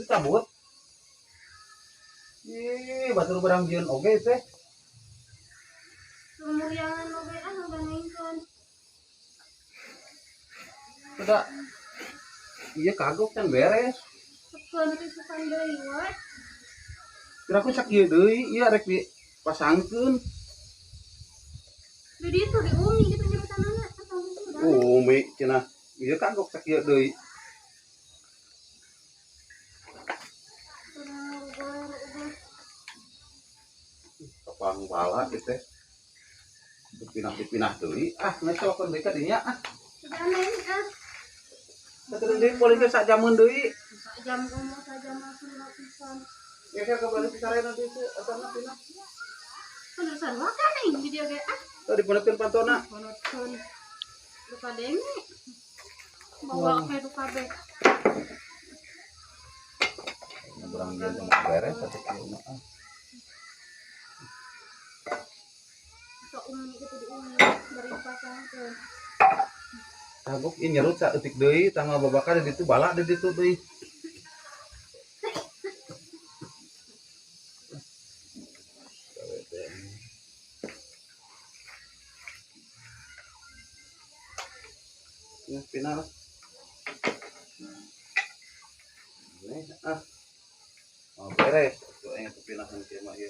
dicabut. Ih, batur barang jieun oge teh. Lumuriangan oge nganingkeun. Udah iya kagok can beres. Keun risukan deui we. Kira aku sakieu deui, iya rek dipasangkeun. Di ditu di umi gitu nyebutanana. Umi cenah. Ieu kagok sakieu deui. Kapang bala ieu teh. Dipinah deui. Ah, ngecelokon deui ka dinya ah. Jamin ah. Sateung deui paling ge sajameun deui. Sajam komo sajam langsung pisan. Geser ke balik sarena deui teh atasna pinah. Penulisan wakan nih di dia ge ah. Tadi dipunetkeun pantona. Punetkeun. Duka denge. Bawa ke duka be. Kurang dia cuma beres satu kilo ah. Ke umi gitu di umi dari pasangkeun. Kagok ieu nyerut saeutik deui tanggal babakar di ditu bala di ditu deui. Ya, pindah lah. Ini ah. Mau beres, tuh yang kepinahan kieu mah ieu.